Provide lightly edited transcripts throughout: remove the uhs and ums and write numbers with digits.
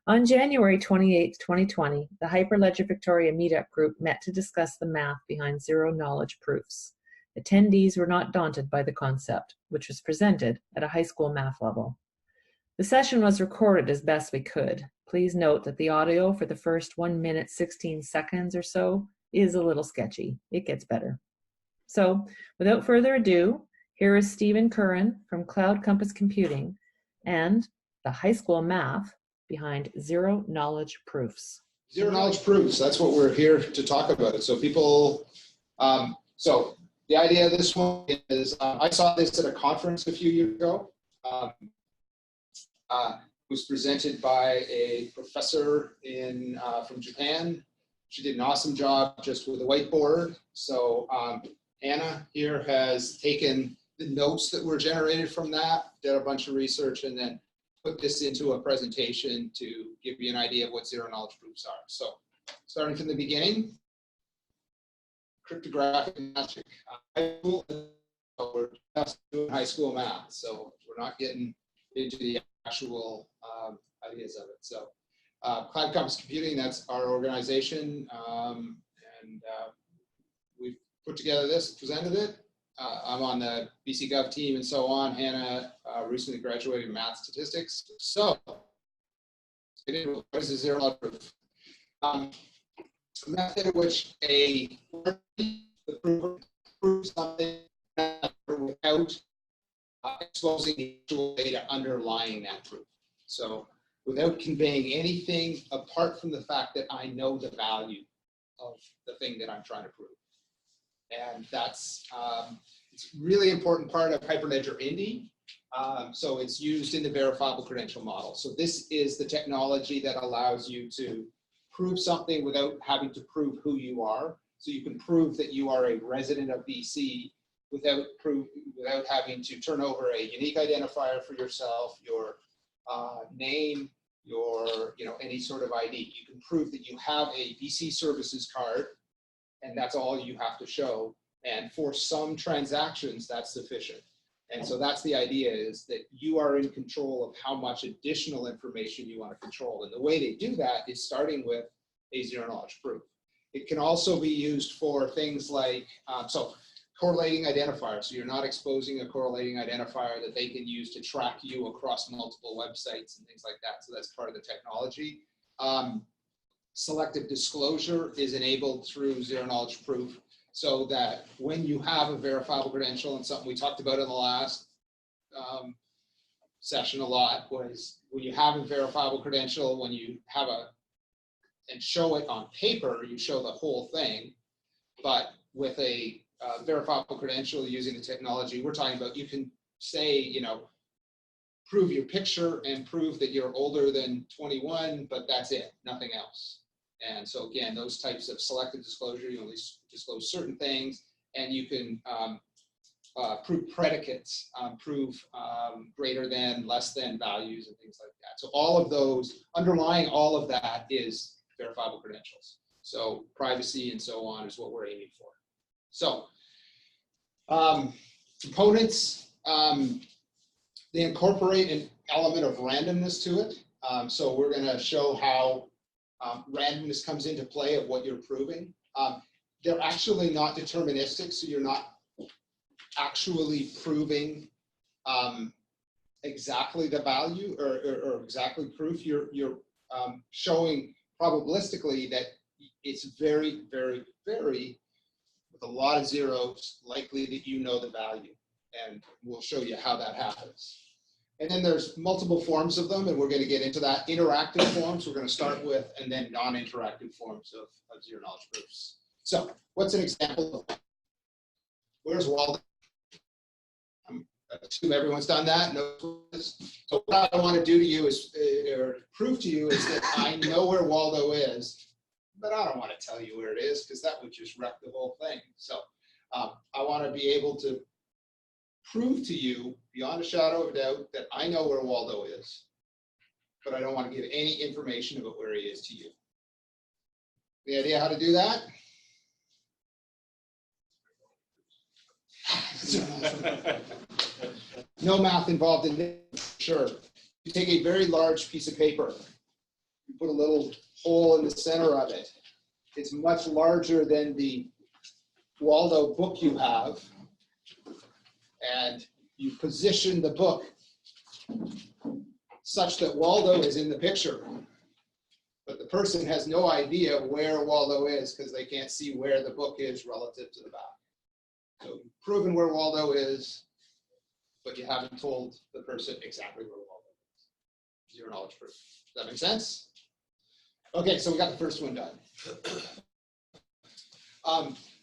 On January 28, 2020, the Hyperledger Victoria Meetup group met to discuss the math behind zero-knowledge proofs. Attendees were not daunted by the concept, which was presented at a high school math level. The session was recorded as best we could. Please note that the audio for the first 1 minute 16 seconds or so is a little sketchy. It gets better. So, without further ado, here is Hannah Curran from Cloud Compass Computing and the high school math behind zero-knowledge proofs. Zero-knowledge proofs, that's what we're here to talk about. So people, so the idea of this one is, I saw this at a conference a few years ago. It was presented by a professor from Japan. She did an awesome job just with a whiteboard. So Hannah here has taken the notes that were generated from that, did a bunch of research, and then put this into a presentation to give you an idea of what zero-knowledge proofs are. So starting from the beginning, cryptographic magic. We're just doing high school math, so we're not getting into the actual ideas of it. So Cloud Compass Computing, that's our organization, and we've put together this, presented it. I'm on the BC Gov team and so on. Hannah recently graduated in math statistics. So, what is a zero-knowledge proof? A method in which a proof proves something without exposing the actual data underlying that proof. So, without conveying anything apart from the fact that I know the value of the thing that I'm trying to prove. And that's it's a really important part of Hyperledger Indy. So it's used in the verifiable credential model. So this is the technology that allows you to prove something without having to prove who you are. So you can prove that you are a resident of BC without having to turn over a unique identifier for yourself, your name, your any sort of ID. You can prove that you have a BC services card, and that's all you have to show. And for some transactions, that's sufficient. And so that's the idea, is that you are in control of how much additional information you want to control. And the way they do that is starting with a zero-knowledge proof. It can also be used for things like, so correlating identifiers. So you're not exposing a correlating identifier that they can use to track you across multiple websites and things like that. So that's part of the technology. Selective disclosure is enabled through zero-knowledge proof, so that when you have a verifiable credential, and something we talked about in the last session a lot, was when you have a verifiable credential, when you have and show it on paper, you show the whole thing. But with a verifiable credential using the technology we're talking about, you can say, prove your picture and prove that you're older than 21, but that's it, nothing else. And so again, those types of selective disclosure, you only disclose certain things, and you can prove predicates, prove greater than, less than values and things like that. So all of those, underlying all of that is verifiable credentials. So privacy and so on is what we're aiming for. So components, they incorporate an element of randomness to it. So we're going to show how randomness comes into play of what you're proving. They're actually not deterministic, so you're not actually proving exactly the value or exactly proof. You're showing probabilistically that it's very, very, very, with a lot of zeros, likely that you know the value. And we'll show you how that happens. And then there's multiple forms of them, and we're going to get into that. Interactive forms we're going to start with, and then non-interactive forms of zero-knowledge proofs. So what's an example of that? Where's Waldo? I assume everyone's done that. So what I want to do to you is, or prove to you, is that I know where Waldo is, but I don't want to tell you where it is, because that would just wreck the whole thing. So I want to be able to prove to you, beyond a shadow of a doubt, that I know where Waldo is, but I don't want to give any information about where he is to you. The idea how to do that? No math involved in this, sure. You take a very large piece of paper You put a little hole in the center of it. It's much larger than the Waldo book you have. And you position the book such that Waldo is in the picture. But the person has no idea where Waldo is because they can't see where the book is relative to the back. So you've proven where Waldo is, but you haven't told the person exactly where Waldo is. Zero knowledge proof. Does that make sense? Okay, so we got the first one done.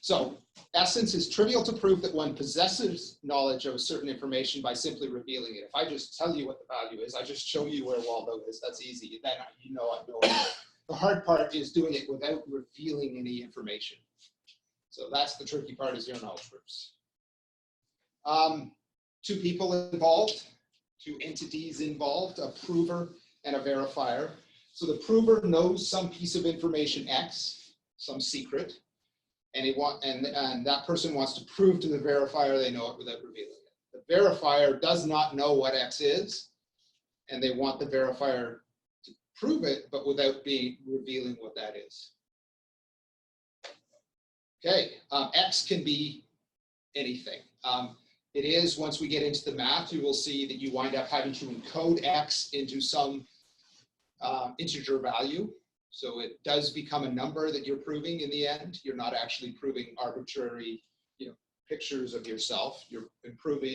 So essence is trivial to prove that one possesses knowledge of a certain information by simply revealing it. If I just tell you what the value is, I just show you where Waldo is. That's easy. Then you know I know it. The hard part is doing it without revealing any information. So that's the tricky part of zero knowledge proofs. Two people involved, two entities involved, a prover and a verifier. So the prover knows some piece of information X, some secret, and that person wants to prove to the verifier they know it without revealing it. The verifier does not know what X is, and they want the verifier to prove it, but without revealing what that is. Okay, X can be anything. It is, once we get into the math, you will see that you wind up having to encode X into some integer value. So it does become a number that you're proving in the end. You're not actually proving arbitrary, pictures of yourself. You're proving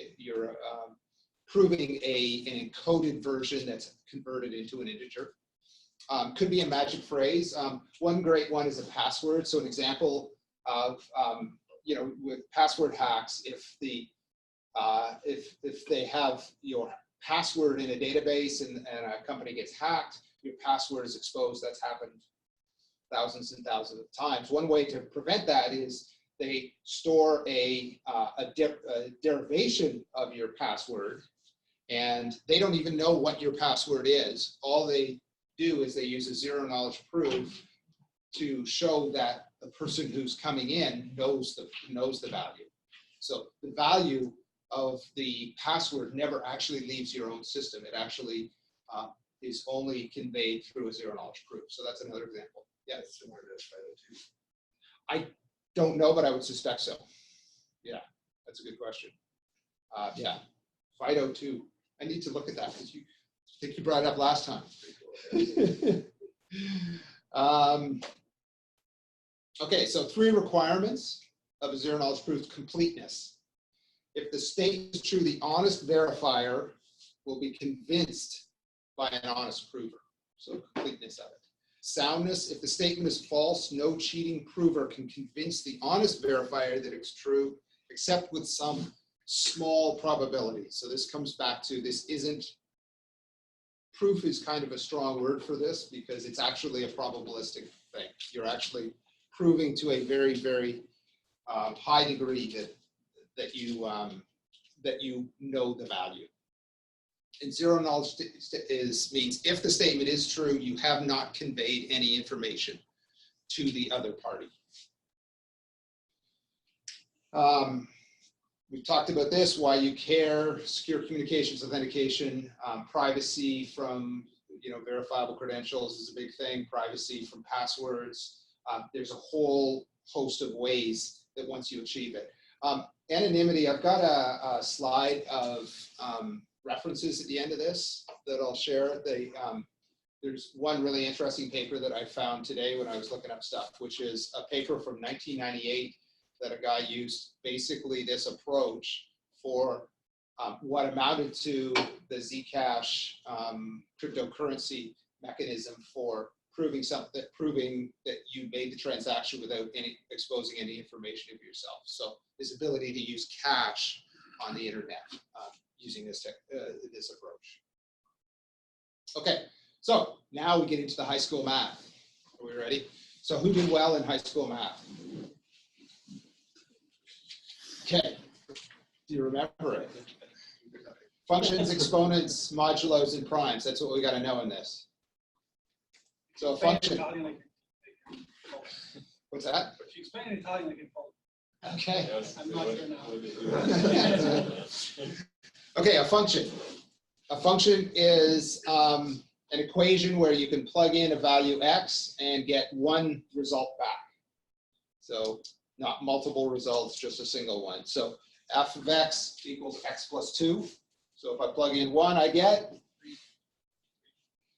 an encoded version that's converted into an integer. Could be a magic phrase. One great one is a password. So an example of, with password hacks, if they have your password in a database and a company gets hacked, your password is exposed. That's happened thousands and thousands of times. One way to prevent that is they store a derivation of your password, and they don't even know what your password is. All they do is they use a zero knowledge proof to show that the person who's coming in knows the value. So the value of the password never actually leaves your own system. It actually is only conveyed through a zero knowledge proof. So that's another example. Yeah, it's similar to FIDO2. I don't know, but I would suspect so. Yeah, that's a good question. Yeah, FIDO2. I need to look at that because I think you brought it up last time. Okay, so 3 requirements of a zero knowledge proof: completeness. If the statement is true, the honest verifier will be convinced by an honest prover. So completeness of it. Soundness: if the statement is false, no cheating prover can convince the honest verifier that it's true, except with some small probability. So this comes back to, this isn't, proof is kind of a strong word for this because it's actually a probabilistic thing. You're actually proving to a very, very high degree that you know the value. And zero knowledge means if the statement is true, you have not conveyed any information to the other party. We've talked about this, why you care, secure communications, authentication, privacy from verifiable credentials is a big thing, privacy from passwords. There's a whole host of ways that once you achieve it. Anonymity, I've got a slide of references at the end of this that I'll share. There's one really interesting paper that I found today when I was looking up stuff, which is a paper from 1998 that a guy used basically this approach for what amounted to the Zcash cryptocurrency mechanism for proving that you made the transaction without exposing any information of yourself. So this ability to use cash on the internet using this approach. Okay, so now we get into the high school math. Are we ready? So who did well in high school math? Okay, do you remember it? Functions, exponents, modulos, and primes. That's what we got to know in this. So a function. What's that? If you explain in Italian, I can follow. Okay. I'm not sure now. Okay, a function. A function is an an equation where you can plug in a value x and get one result back. So not multiple results, just a single one. So f of x equals x plus 2. So if I plug in 1, I get,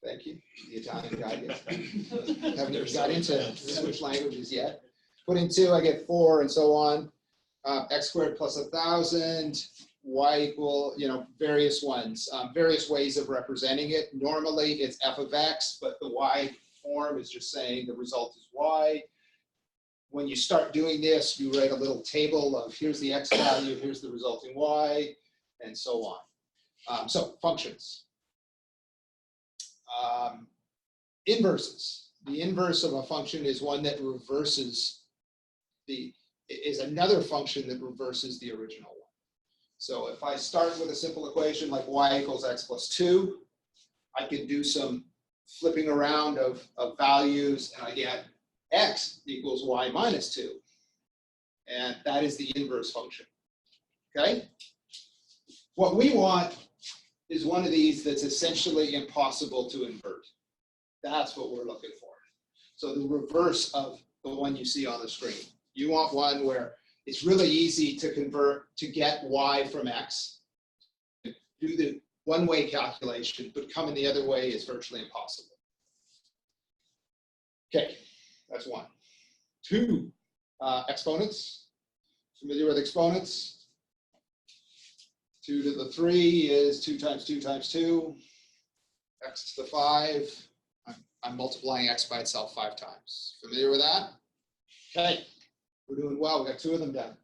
thank you, the Italian guy gets that. Haven't got into switch languages yet. Put in 2, I get 4, and so on. X squared plus 1,000, y equal, various ones, various ways of representing it. Normally it's f of x, but the y form is just saying the result is y. When you start doing this, you write a little table of here's the x value, here's the resulting y, and so on. So functions. Inverses. The inverse of a function is one that reverses is another function that reverses the original one. So if I start with a simple equation like y equals x plus 2, I can do some flipping around of values, and I get x equals y minus 2. And that is the inverse function. Okay? What we want is one of these that's essentially impossible to invert. That's what we're looking for. So the reverse of the one you see on the screen. You want one where it's really easy to convert to get y from x. Do the one-way calculation, but coming the other way is virtually impossible. Okay, that's 1. 2, exponents. Familiar with exponents? 2 to the 3 is 2 times 2 times 2. X to the 5. I'm multiplying x by itself 5 times. Familiar with that? Okay, we're doing well. We got 2 of them done.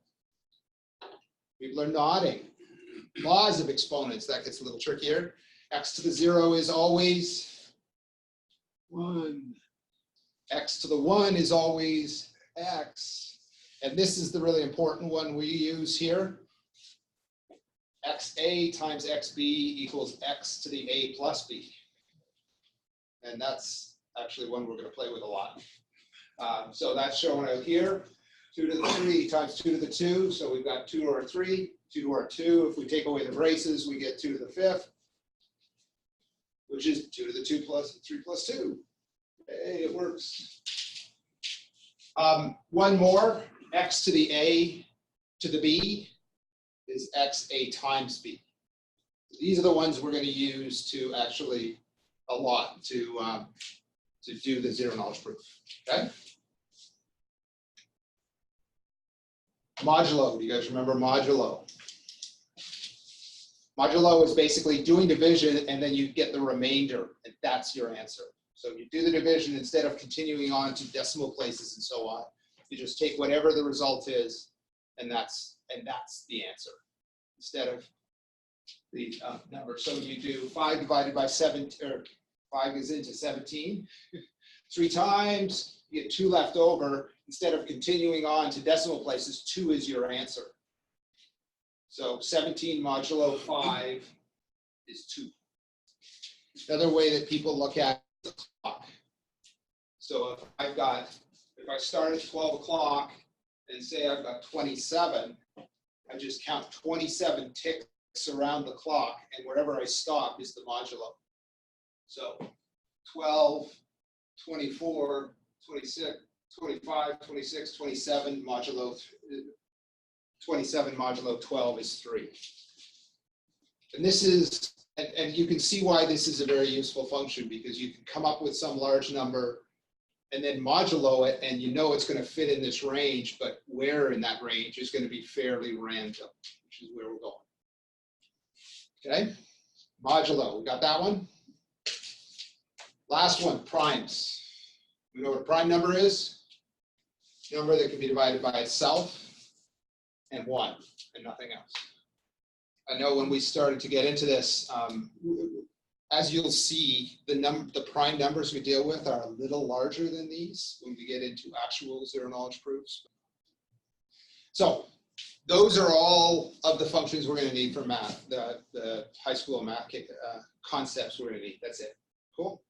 People are nodding. Laws of exponents, that gets a little trickier. X to the 0 is always 1. X to the 1 is always x. And this is the really important one we use here. XA times XB equals x to the A plus B. And that's actually one we're going to play with a lot. So that's shown out here. 2 to the 3 times 2 to the 2. So we've got 2 to our 3, 2 to our 2. If we take away the braces, we get 2 to the 5th, which is 2 to the 2 plus 3 plus 2. Hey, it works. One more, x to the A to the B is XA times B. These are the ones we're going to use to actually a lot to do the zero knowledge proof. Okay. Modulo. Do you guys remember modulo? Modulo is basically doing division and then you get the remainder, and that's your answer. So you do the division instead of continuing on to decimal places and so on. You just take whatever the result is, and that's the answer instead of the number. So you do 5 divided by 7, or 5 is into 17. 3 times, you get 2 left over. Instead of continuing on to decimal places, 2 is your answer. So 17 modulo 5 is 2. Another way that people look at the clock. So if I start at 12 o'clock and say I've got 27, I just count 27 ticks around the clock, and wherever I stop is the modulo. So 12, 24, 26, 25, 26, 27 modulo 27 modulo 12 is 3. And this is, and you can see why this is a very useful function, because you can come up with some large number and then modulo it, and you know it's going to fit in this range, but where in that range is going to be fairly random, which is where we're going. Okay, modulo, we got that one. Last one, primes. We know what a prime number is? Number that can be divided by itself and 1 and nothing else. I know when we started to get into this, as you'll see, the prime numbers we deal with are a little larger than these when we get into actual zero knowledge proofs. So those are all of the functions we're going to need for math, the high school math concepts we're going to need. That's it. Cool.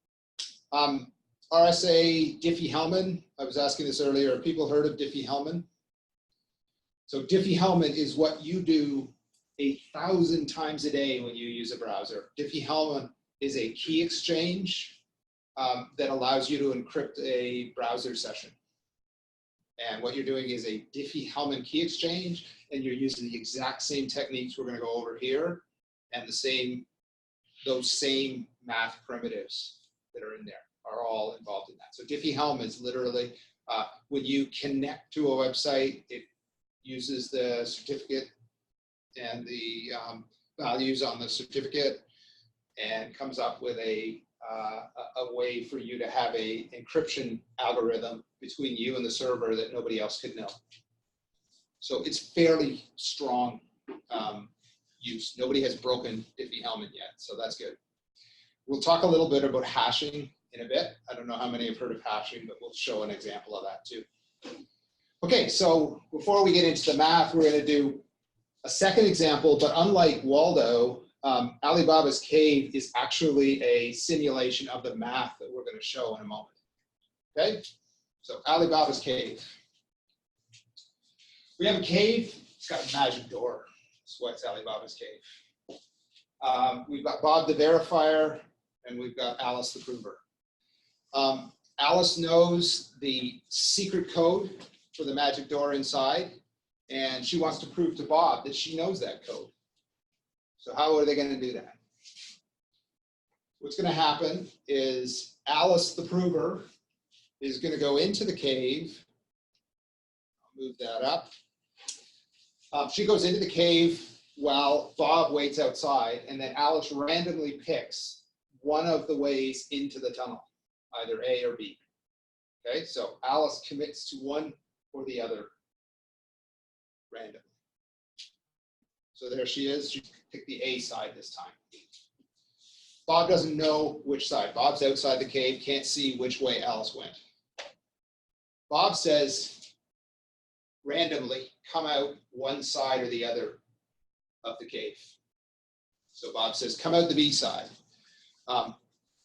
RSA Diffie-Hellman. I was asking this earlier. Have people heard of Diffie-Hellman? So Diffie-Hellman is what you do 1,000 times a day when you use a browser. Diffie-Hellman is a key exchange that allows you to encrypt a browser session. And what you're doing is a Diffie-Hellman key exchange, and you're using the exact same techniques we're going to go over here, and those same math primitives that are in there are all involved in that. So Diffie-Hellman is literally when you connect to a website, it uses the certificate and the values on the certificate and comes up with a way for you to have a encryption algorithm between you and the server that nobody else could know. So it's fairly strong use. Nobody has broken Diffie-Hellman yet, so that's good. We'll talk a little bit about hashing in a bit. I don't know how many have heard of hashing, but we'll show an example of that too. Okay, so before we get into the math, we're going to do a second example, but unlike Waldo, Alibaba's cave is actually a simulation of the math that we're going to show in a moment. Okay, so Alibaba's cave. We have a cave, it's got a magic door. That's why it's Alibaba's cave. We've got Bob the verifier, and we've got Alice the prover. Alice knows the secret code for the magic door inside, and she wants to prove to Bob that she knows that code. So how are they going to do that? What's going to happen is Alice the prover is going to go into the cave. I'll move that up. She goes into the cave while Bob waits outside, and then Alice randomly picks one of the ways into the tunnel, either A or B. Okay, so Alice commits to one or the other randomly. So there she is. She picked the A side this time. Bob doesn't know which side. Bob's outside the cave, can't see which way Alice went. Bob says, randomly, come out one side or the other of the cave. So Bob says, come out the B side.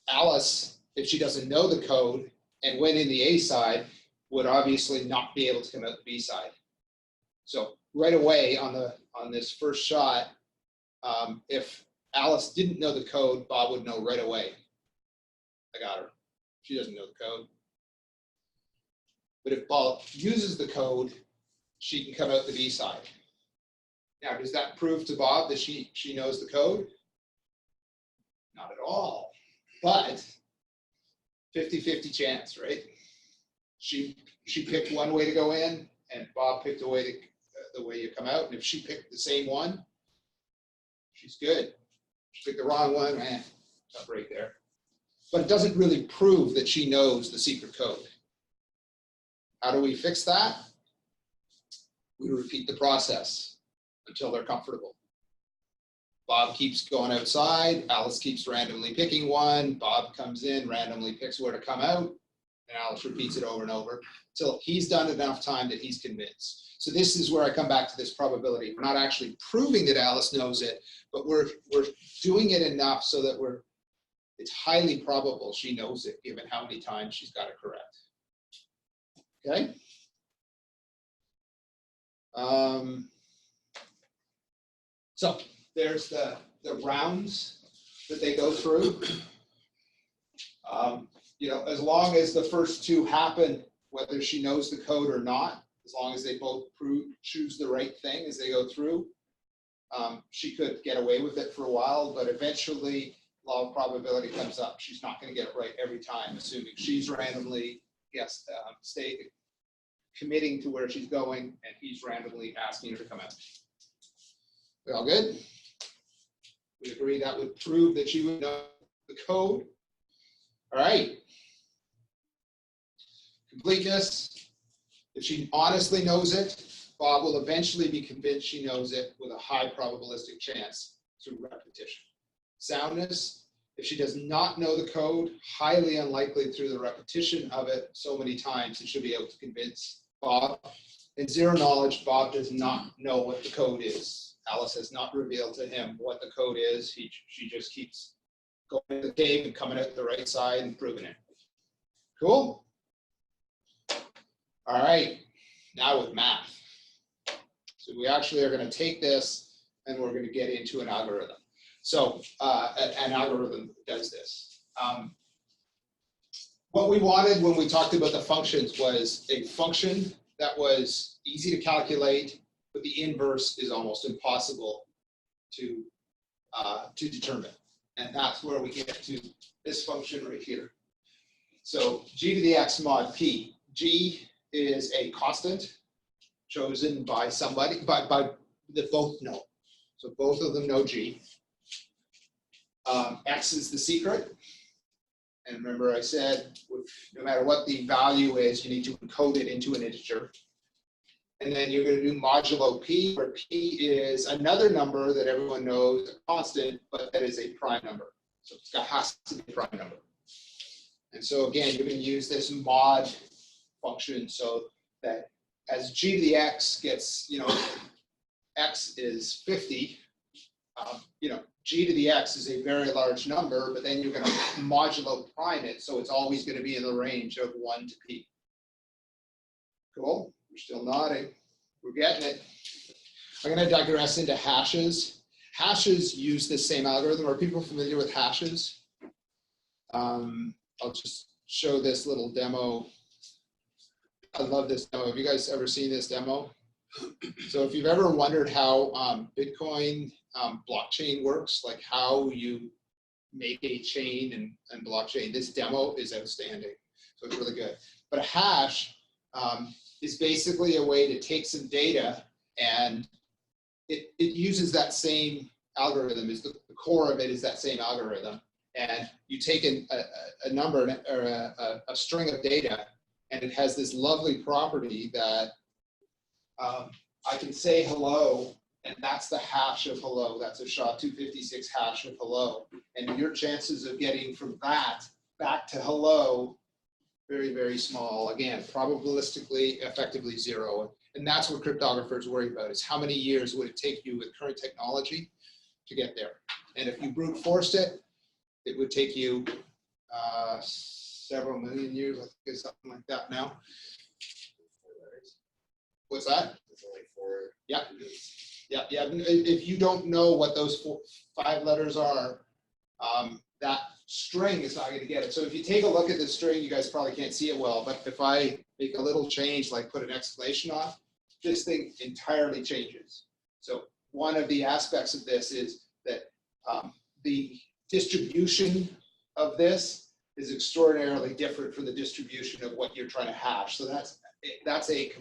Alice, if she doesn't know the code and went in the A side, would obviously not be able to come out the B side. So right away on this first shot, if Alice didn't know the code, Bob would know right away. I got her. She doesn't know the code. But if Bob uses the code, she can come out the B side. Now, does that prove to Bob that she knows the code? Not at all. But 50-50 chance, right? She picked one way to go in, and Bob picked the way you come out. And if she picked the same one, she's good. She picked the wrong one, man, tough right there. But it doesn't really prove that she knows the secret code. How do we fix that? We repeat the process until they're comfortable. Bob keeps going outside, Alice keeps randomly picking one, Bob comes in, randomly picks where to come out, and Alice repeats it over and over until he's done enough time that he's convinced. So this is where I come back to this probability. We're not actually proving that Alice knows it, but we're doing it enough so that it's highly probable she knows it, given how many times she's got it correct. Okay? So there's the rounds that they go through. As long as the first two happen, whether she knows the code or not, as long as they both choose the right thing as they go through, she could get away with it for a while, but eventually law of probability comes up. She's not going to get it right every time, assuming she's randomly committing to where she's going, and he's randomly asking her to come out. We all good? We agree that would prove that she would know the code. All right. Completeness. If she honestly knows it, Bob will eventually be convinced she knows it with a high probabilistic chance through repetition. Soundness. If she does not know the code, highly unlikely through the repetition of it so many times that she'll be able to convince Bob. And zero knowledge, Bob does not know what the code is. Alice has not revealed to him what the code is. She just keeps going to the cave and coming out the right side and proving it. Cool? All right, now with math. So we actually are going to take this and we're going to get into an algorithm. So an algorithm does this. What we wanted when we talked about the functions was a function that was easy to calculate, but the inverse is almost impossible to determine. And that's where we get to this function right here. So g to the x mod p. G is a constant chosen by somebody, by that both know. So both of them know g. X is the secret. And remember I said, no matter what the value is, you need to encode it into an integer. And then you're going to do modulo p, where p is another number that everyone knows, a constant, but that is a prime number. So it has to be a prime number. And so again, you're going to use this mod function so that as g to the x gets, x is 50, g to the x is a very large number, but then you're going to modulo prime it, so it's always going to be in the range of 1 to p. Cool? We're still nodding. We're getting it. I'm going to digress into hashes. Hashes use the same algorithm. Are people familiar with hashes? I'll just show this little demo. I love this demo. Have you guys ever seen this demo? So if you've ever wondered how Bitcoin blockchain works, like how you make a chain and blockchain, this demo is outstanding. So it's really good. But a hash is basically a way to take some data, and it uses that same algorithm. Is the core of it is that same algorithm. And you take a number or a string of data, and it has this lovely property that I can say hello, and that's the hash of hello. That's a SHA-256 hash of hello. And your chances of getting from that back to hello, very, very small. Again, probabilistically, effectively 0. And that's what cryptographers worry about, is how many years would it take you with current technology to get there. And if you brute forced it, it would take you several million years, I think it's something like that now. What's that? It's only 4. Yeah. Yeah. If you don't know what those 5 letters are, that string is not going to get it. So if you take a look at this string, you guys probably can't see it well, but if I make a little change, like put an exclamation off, this thing entirely changes. So one of the aspects of this is that the distribution of this is extraordinarily different from the distribution of what you're trying to hash. So that's a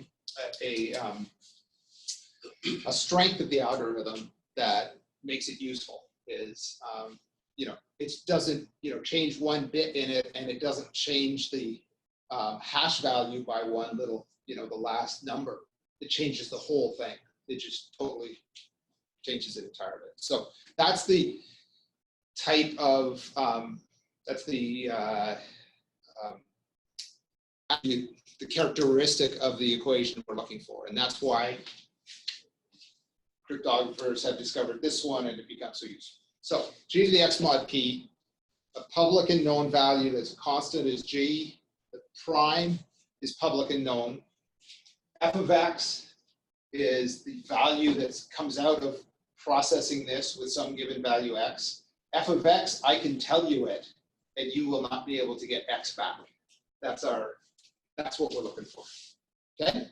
strength of the algorithm that makes it useful. Is it doesn't change one bit in it, and it doesn't change the hash value by one little the last number. It changes the whole thing. It just totally changes it entirely. So that's the type of the characteristic of the equation we're looking for, and that's why cryptographers have discovered this one, and it becomes so useful. So g to the x mod p, a public and known value that's a constant is g. The prime is public and known. F of x is the value that comes out of processing this with some given value x. F of x, I can tell you it, and you will not be able to get x back. That's what we're looking for. Okay?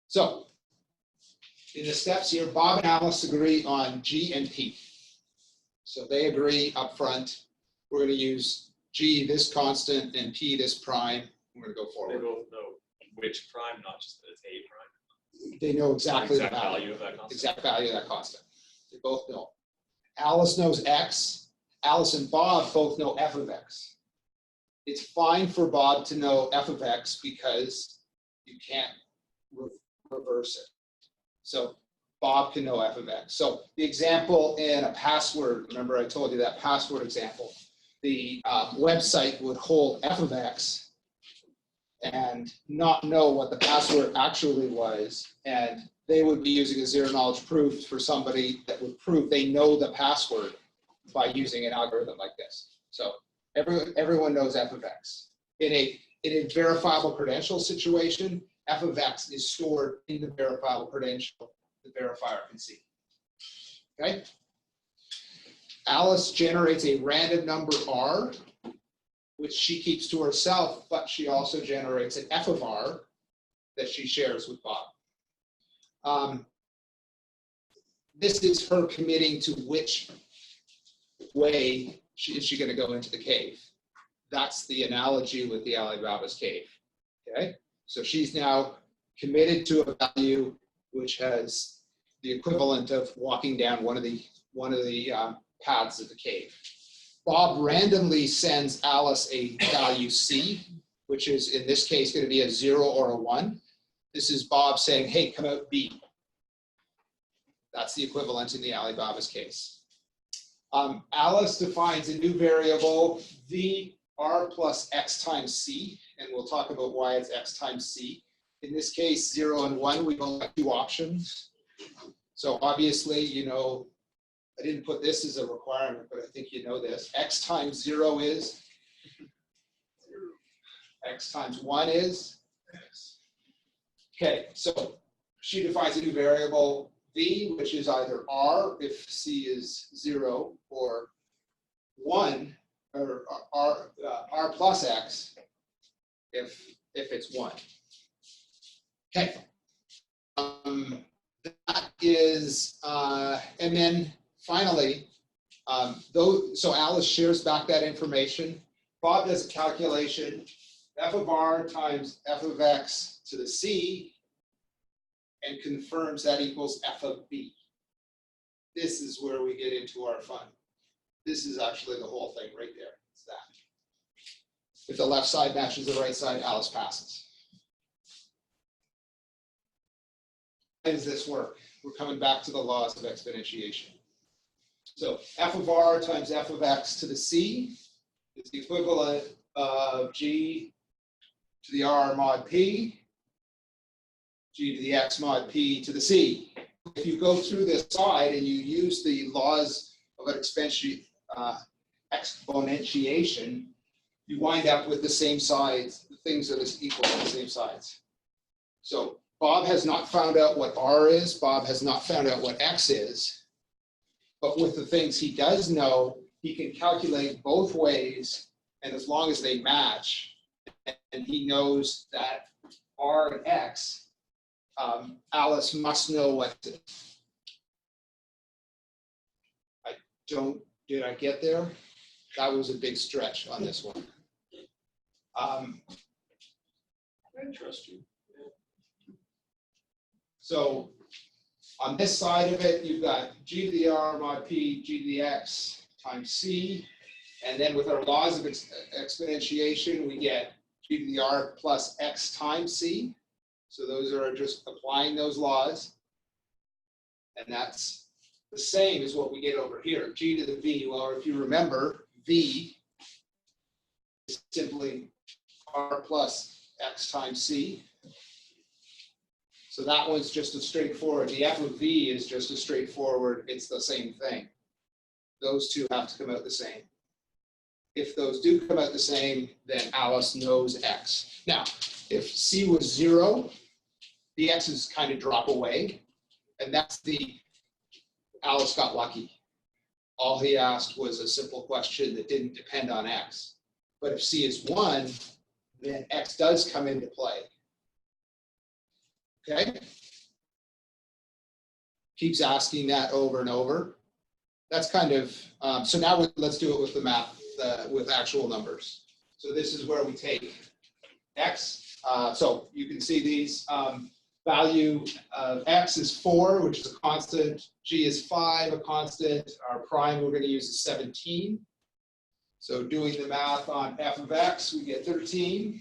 So in the steps here, Bob and Alice agree on G and P. So they agree up front. We're going to use G, this constant, and P, this prime. We're going to go forward. They both know which prime, not just that it's a prime. They know exactly the the value of that constant. Exact value of that constant. They both know. Alice knows X. Alice and Bob both know F of X. It's fine for Bob to know F of X because you can't reverse it. So Bob can know F of X. So the example in a password, remember I told you that password example, the website would hold F of X and not know what the password actually was, and they would be using a zero knowledge proof for somebody that would prove they know the password by using an algorithm like this. So everyone knows F of X. In a verifiable credential situation, F of X is stored in the verifiable credential the verifier can see. Okay? Alice generates a random number R, which she keeps to herself, but she also generates an f of R that she shares with Bob. This is her committing to which way is she going to go into the cave. That's the analogy with the Alibaba's cave. Okay, so she's now committed to a value which has the equivalent of walking down one of the paths of the cave. Bob randomly sends Alice a value C, which is in this case going to be a 0 or a 1. This is Bob saying, hey, come out B. That's the equivalent in the Alibaba's case. Alice defines a new variable, V R plus X times C, and we'll talk about why it's X times C. In this case, 0 and 1, we've only got 2 options. So obviously, you know, I didn't put this as a requirement, but I think you know this. X times 0 is? X times 1 is? X. Okay, so she defines a new variable, V, which is either R if C is 0, or 1, or R plus X if it's 1. Okay. That is, and then finally, so Alice shares back that information. Bob does a calculation, f of R times f of X to the C, and confirms that equals f of B. This is where we get into our fun. This is actually the whole thing right there. It's that. If the left side matches the right side, Alice passes. How does this work? We're coming back to the laws of exponentiation. So f of R times f of X to the C is the equivalent of G to the R mod P, G to the X mod P to the C. If you go through this side and you use the laws of an exponentiation, you wind up with the same sides, the things that is equal to the same sides. So Bob has not found out what R is. Bob has not found out what X is. But with the things he does know, he can calculate both ways. And as long as they match, and he knows that R and X, Alice must know what to do. Did I get there? That was a big stretch on this one. Interesting. So on this side of it, you've got G to the R mod P, G to the X times C. And then with our laws of exponentiation, we get G to the R plus X times C. So those are just applying those laws. And that's the same as what we get over here. G to the V, well, if you remember, V is simply R plus X times C. So that one's just a straightforward. The f of V is just a straightforward, it's the same thing. Those two have to come out the same. If those do come out the same, then Alice knows X. Now, if C was 0, the X's kind of drop away. And that's the Alice got lucky. All he asked was a simple question that didn't depend on X. But if C is 1, then X does come into play. Okay? Keeps asking that over and over. That's kind of, so now let's do it with the math, with actual numbers. So this is where we take X. So you can see these. Value of X is 4, which is a constant. G is 5, a constant. Our prime we're going to use is 17. So doing the math on f of X, we get 13.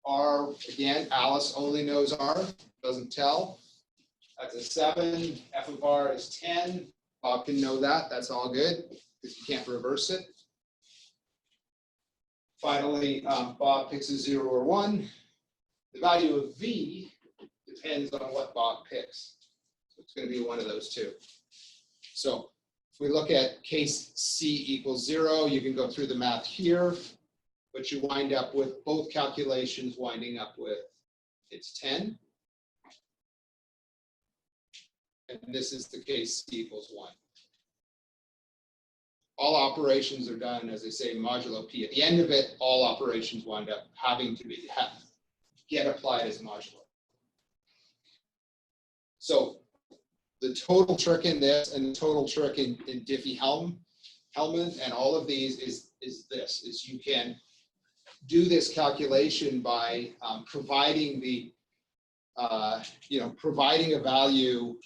R, again, Alice only knows R, doesn't tell. That's a 7. F of R is 10. Bob can know that. That's all good because you can't reverse it. Finally, Bob picks a 0 or 1. The value of V depends on what Bob picks. So it's going to be one of those two. So if we look at case C equals 0, you can go through the math here, but you wind up with both calculations winding up with it's 10. And this is the case C equals 1. All operations are done, as I say, modulo P. At the end of it, all operations wind up having to get applied as modulo. So the total trick in this and the total trick in Diffie-Hellman and all of these is you can do this calculation by providing the providing a value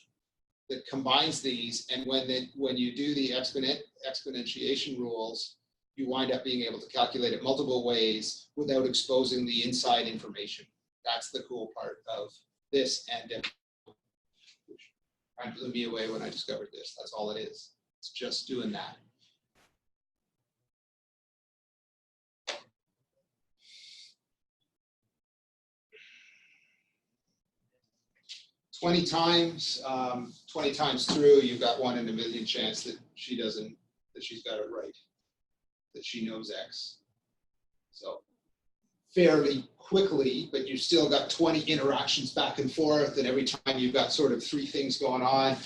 that combines these, and when you do the exponentiation rules, you wind up being able to calculate it multiple ways without exposing the inside information. That's the cool part of this, and which kind of blew me away when I discovered this. That's all it is. It's just doing that. $20 times through, you've got 1 in a million chance that she's got it right, that she knows X. So fairly quickly, but you've still got 20 interactions back and forth, and every time you've got sort of 3 things going on.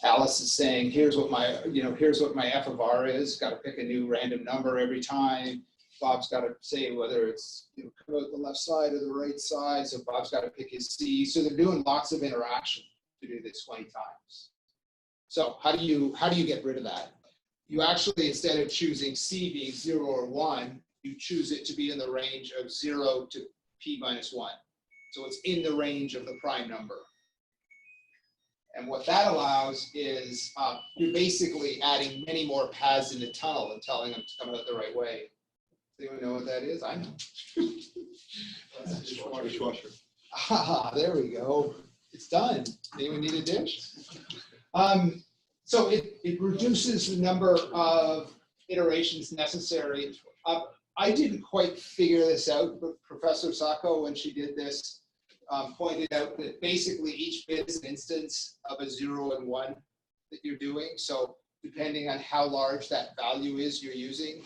Alice is saying, here's what my f of r is. Got to pick a new random number every time. Bob's got to say whether it's come out the left side or the right side. So Bob's got to pick his C. So they're doing lots of interaction to do this 20 times. So how do you get rid of that? You actually, instead of choosing C being 0 or 1, you choose it to be in the range of 0 to p minus 1. So it's in the range of the prime number. And what that allows is you're basically adding many more paths in the tunnel and telling them to come out the right way. Does anyone know what that is? I know. That's a dishwasher. Ah, there we go. It's done. Anyone need a dish? So it reduces the number of iterations necessary. I didn't quite figure this out, but Professor Sacco, when she did this, pointed out that basically each bit is an instance of a 0 and 1 that you're doing. So depending on how large that value is you're using,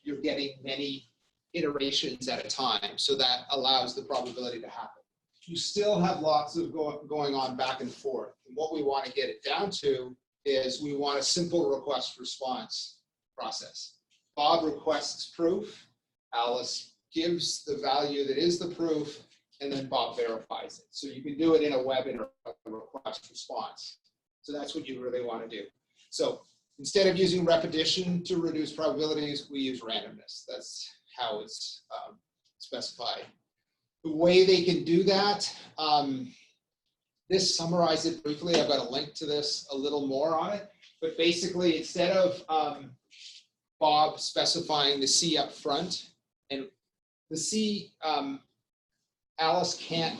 you're getting many iterations at a time. So that allows the probability to happen. You still have lots of going on back and forth. And what we want to get it down to is we want a simple request response process. Bob requests proof. Alice gives the value that is the proof, and then Bob verifies it. So you can do it in a web request response. So that's what you really want to do. So instead of using repetition to reduce probabilities, we use randomness. That's how it's specified. The way they can do that, this summarized it briefly. I've got a link to this a little more on it. But basically, instead of Bob specifying the C up front, and the C, Alice can't,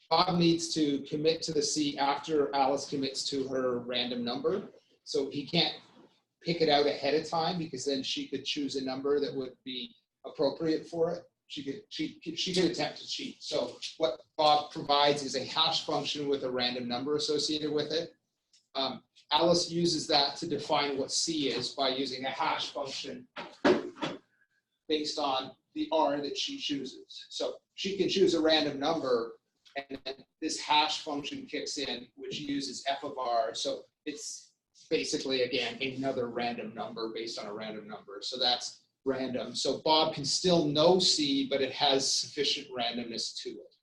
Bob needs to commit to the C after Alice commits to her random number. So he can't pick it out ahead of time, because then she could choose a number that would be appropriate for it. She could attempt to cheat. So what Bob provides is a hash function with a random number associated with it. Alice uses that to define what C is by using a hash function based on the R that she chooses. So she can choose a random number, and then this hash function kicks in, which uses f of r. So it's basically, again, another random number based on a random number. So that's random. So Bob can still know C, but it has sufficient randomness to it.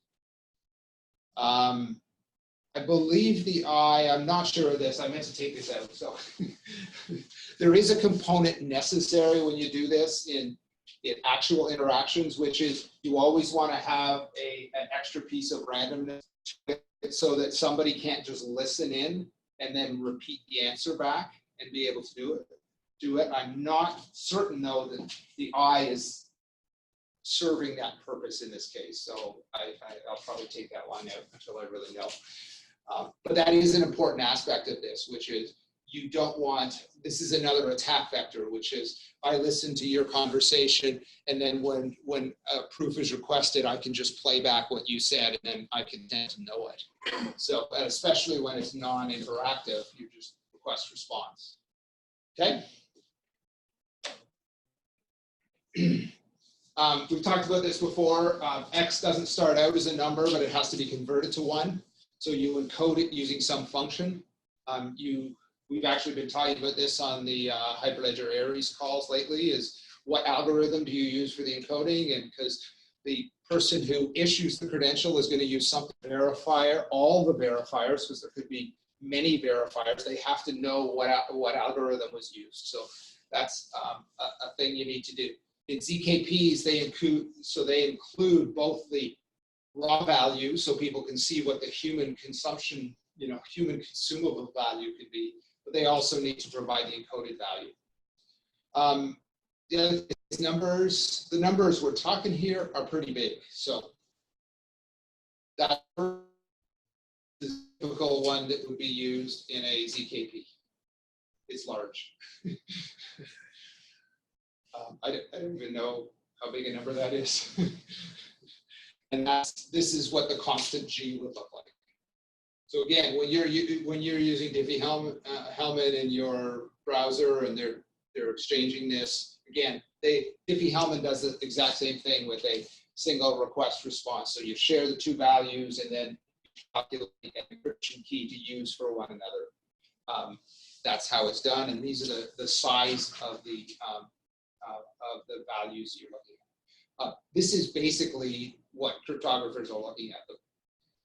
I believe the I, I'm not sure of this. I meant to take this out. So there is a component necessary when you do this in actual interactions, which is you always want to have an extra piece of randomness so that somebody can't just listen in and then repeat the answer back and be able to do it. I'm not certain, though, that the I is serving that purpose in this case. So I'll probably take that one out until I really know. But that is an important aspect of this, which is you don't want, this is another attack vector, which is I listen to your conversation, and then when a proof is requested, I can just play back what you said, and then I can tend to know it. So especially when it's non-interactive, you just request response. Okay? We've talked about this before. X doesn't start out as a number, but it has to be converted to 1. So you encode it using some function. We've actually been talking about this on the Hyperledger Aries calls lately, is what algorithm do you use for the encoding? And because the person who issues the credential is going to use some verifier, all the verifiers, because there could be many verifiers, they have to know what algorithm was used. So that's a thing you need to do. In ZKPs, they include both the raw value, so people can see what the human consumption, human consumable value could be, but they also need to provide the encoded value. The other thing is numbers. The numbers we're talking here are pretty big. So that is a typical one that would be used in a ZKP. It's large. I don't even know how big a number that is. And this is what the constant G would look like. So again, when you're using Diffie-Hellman in your browser and they're exchanging this, again, Diffie-Hellman does the exact same thing with a single request response. So you share the two values and then calculate an encryption key to use for one another. That's how it's done, and these are the size of the values you're looking at. This is basically what cryptographers are looking at.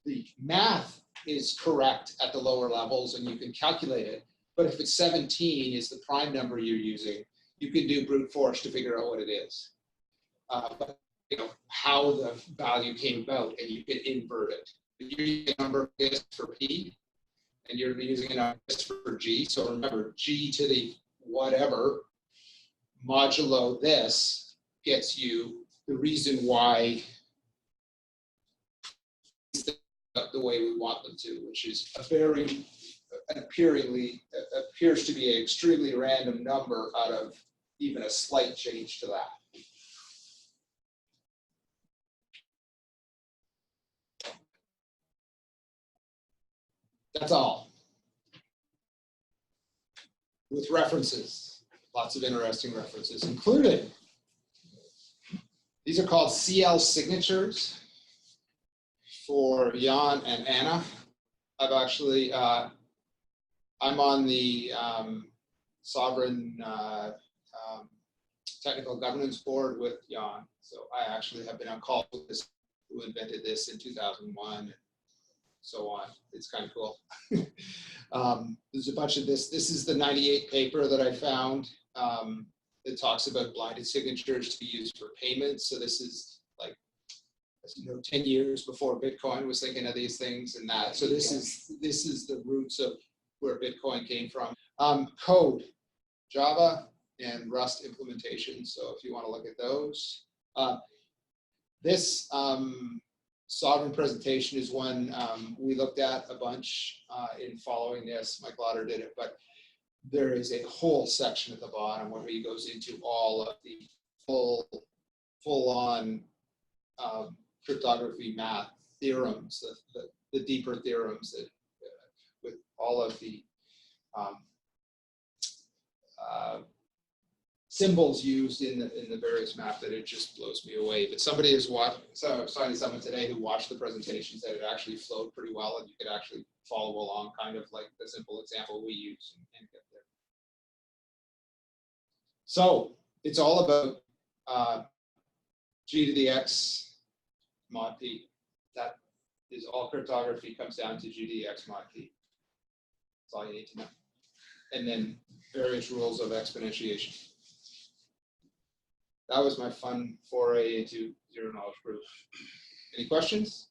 The math is correct at the lower levels, and you can calculate it. But if it's 17 is the prime number you're using, you can do brute force to figure out what it is. But how the value came about, and you can invert it. If you're using a number for P, and you're using a number for G, so remember, G to the whatever modulo this gets you the reason why the way we want them to, which is appears to be an extremely random number out of even a slight change to that. That's all. With references, lots of interesting references included. These are called CL signatures for Jan and Anna. I've actually, I'm on the Sovereign Technical Governance Board with Jan. So I actually have been on call with this, who invented this in 2001 and so on. It's kind of cool. There's a bunch of this. This is the 98 paper that I found that talks about blinded signatures to be used for payments. So this is like, 10 years before Bitcoin was thinking of these things and that. So this is the roots of where Bitcoin came from. Code, Java and Rust implementation. So if you want to look at those. This Sovereign presentation is one we looked at a bunch in following this. Mike Lauder did it, but there is a whole section at the bottom where he goes into all of the full-on cryptography math theorems, the deeper theorems that with all of the symbols used in the various math, that it just blows me away. But somebody has watched, so I was talking to someone today who watched the presentations, that it actually flowed pretty well, and you could actually follow along, kind of like the simple example we use and get there. So it's all about G to the X mod P. That is all cryptography comes down to G to the X mod P. That's all you need to know. And then various rules of exponentiation. That was my fun foray into zero knowledge proof. Any questions?